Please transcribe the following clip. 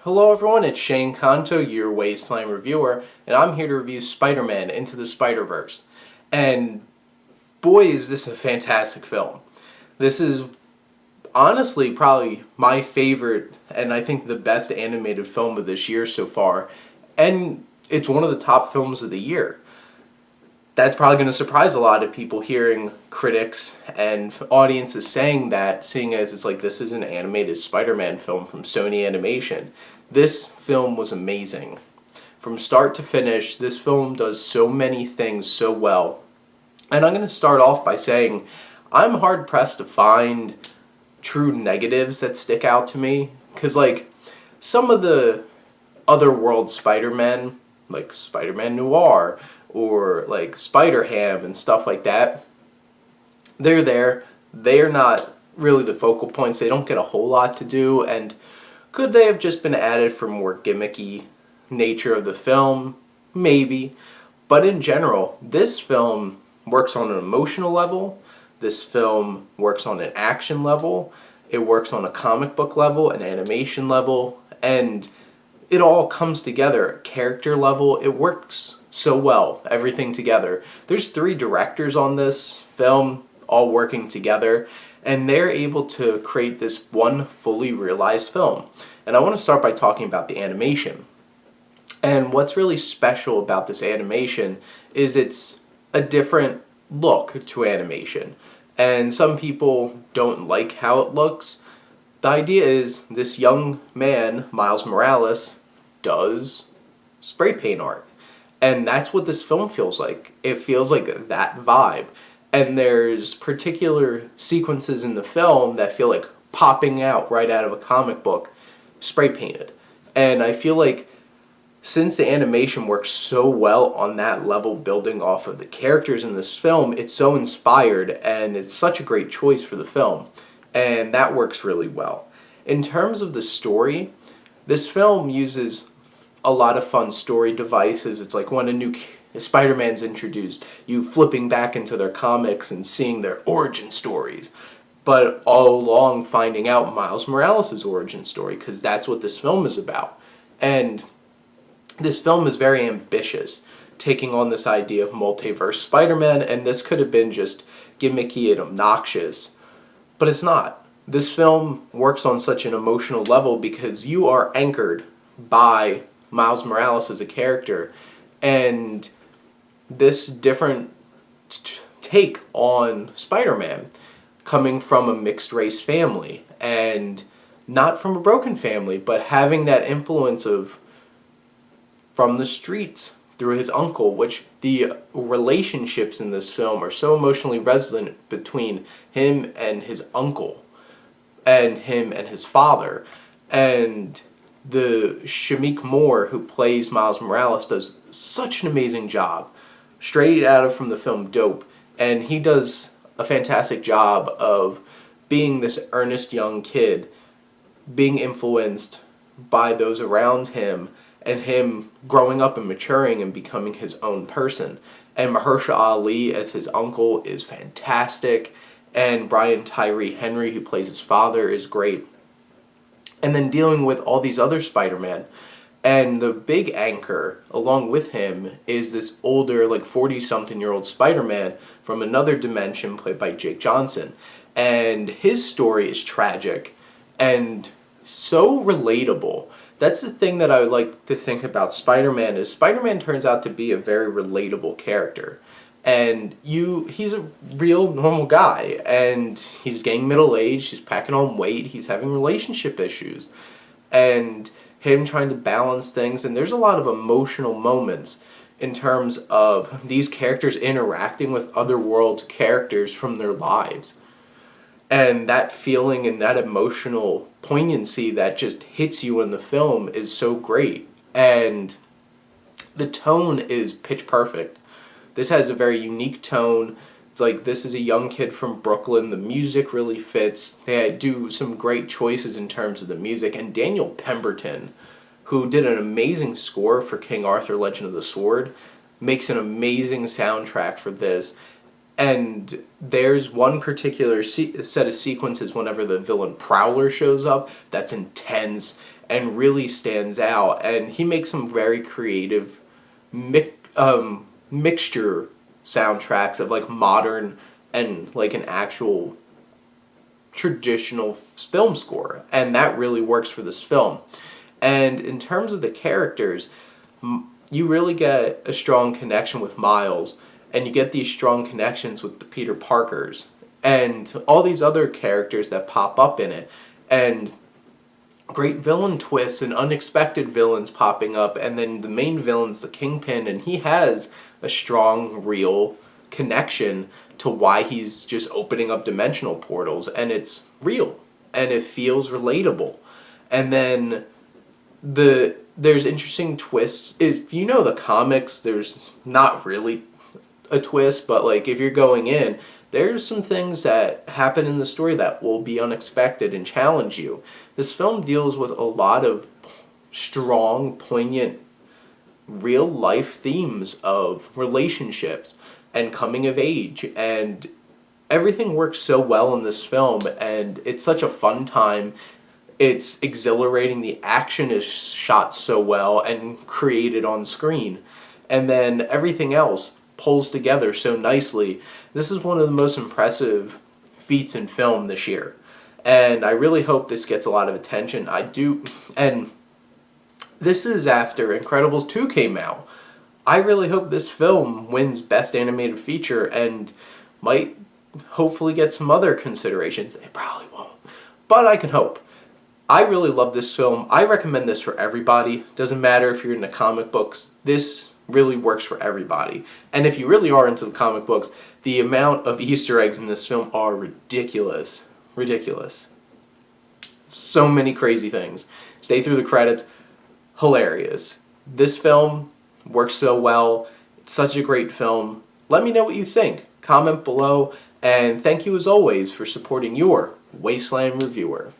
Hello everyone, it's Shane Kanto, your Wasteland reviewer, and I'm here to review Spider-Man Into the Spider-Verse. And boy, is this a fantastic film. This is honestly probably my favorite, and I think the best animated film of this year so far, and it's one of the top films of the year. That's probably going to surprise a lot of people hearing critics and audiences saying that, seeing as it's like this is an animated Spider-Man film from Sony Animation. This film was amazing. From start to finish, this film does so many things so well. And I'm going to start off by saying I'm hard-pressed to find true negatives that stick out to me. Because, like, some of the otherworld Spider-Man, like Spider-Man Noir, or like Spider-Ham and stuff like that, they're there. They're not really the focal points. They don't get a whole lot to do, and could they have just been added for more gimmicky nature of the film? Maybe. But in general, this film works on an emotional level. This film works on an action level. It works on a comic book level, an animation level, and it all comes together. Character level, it works so well, everything together. There's 3 directors on this film, all working together, and they're able to create this one fully realized film. And I want to start by talking about the animation. And what's really special about this animation is it's a different look to animation. And some people don't like how it looks. The idea is this young man, Miles Morales, does spray paint art. And that's what this film feels like. It feels like that vibe. And there's particular sequences in the film that feel like popping out right out of a comic book, spray painted. And I feel like since the animation works so well on that level, building off of the characters in this film, it's so inspired and it's such a great choice for the film. And that works really well. In terms of the story, this film uses a lot of fun story devices. It's like when a new Spider-Man's introduced, you flipping back into their comics and seeing their origin stories, but all along finding out Miles Morales' origin story, because that's what this film is about. And this film is very ambitious, taking on this idea of multiverse Spider-Man, and this could have been just gimmicky and obnoxious, but it's not. This film works on such an emotional level because you are anchored by Miles Morales as a character, and this different take on Spider-Man coming from a mixed race family, and not from a broken family, but having that influence of from the streets through his uncle, which the relationships in this film are so emotionally resonant between him and his uncle, and him and his father. And the Shamik Moore, who plays Miles Morales, does such an amazing job. Straight out of from the film Dope. And he does a fantastic job of being this earnest young kid, being influenced by those around him, and him growing up and maturing and becoming his own person. And Mahershala Ali as his uncle is fantastic. And Brian Tyree Henry, who plays his father, is great. And then dealing with all these other Spider-Man. And the big anchor, along with him, is this older, like 40-something-year-old Spider-Man from another dimension, played by Jake Johnson. And his story is tragic and so relatable. That's the thing that I would like to think about Spider-Man, is Spider-Man turns out to be a very relatable character. And he's a real normal guy, and he's getting middle-aged, he's packing on weight, he's having relationship issues, and him trying to balance things, and there's a lot of emotional moments in terms of these characters interacting with otherworld characters from their lives. And that feeling and that emotional poignancy that just hits you in the film is so great. And the tone is pitch perfect. This has a very unique tone. It's like this is a young kid from Brooklyn. The music really fits. They do some great choices in terms of the music. And Daniel Pemberton, who did an amazing score for King Arthur Legend of the Sword, makes an amazing soundtrack for this. And there's one particular set of sequences whenever the villain Prowler shows up that's intense and really stands out. And he makes some very creative mixture soundtracks of like modern and like an actual traditional film score. And that really works for this film. And in terms of the characters, you really get a strong connection with Miles, and you get these strong connections with the Peter Parkers and all these other characters that pop up in it, and great villain twists and unexpected villains popping up, and then the main villain's the Kingpin, and he has a strong, real connection to why he's just opening up dimensional portals, and it's real, and it feels relatable. And then there's interesting twists. If you know the comics, there's not really a twist, but like if you're going in, there's some things that happen in the story that will be unexpected and challenge you. This film deals with a lot of strong, poignant, real life themes of relationships and coming of age, and everything works so well in this film, and it's such a fun time. It's exhilarating. The action is shot so well and created on screen, and then everything else pulls together so nicely. This is one of the most impressive feats in film this year, and I really hope this gets a lot of attention. I do, and this is after Incredibles 2 came out. I really hope this film wins Best Animated Feature and might hopefully get some other considerations. It probably won't, but I can hope. I really love this film. I recommend this for everybody. Doesn't matter if you're into comic books. This really works for everybody. And if you really are into the comic books, the amount of Easter eggs in this film are ridiculous. Ridiculous. So many crazy things. Stay through the credits. Hilarious. This film works so well. It's such a great film. Let me know what you think. Comment below. And thank you as always for supporting your Wasteland reviewer.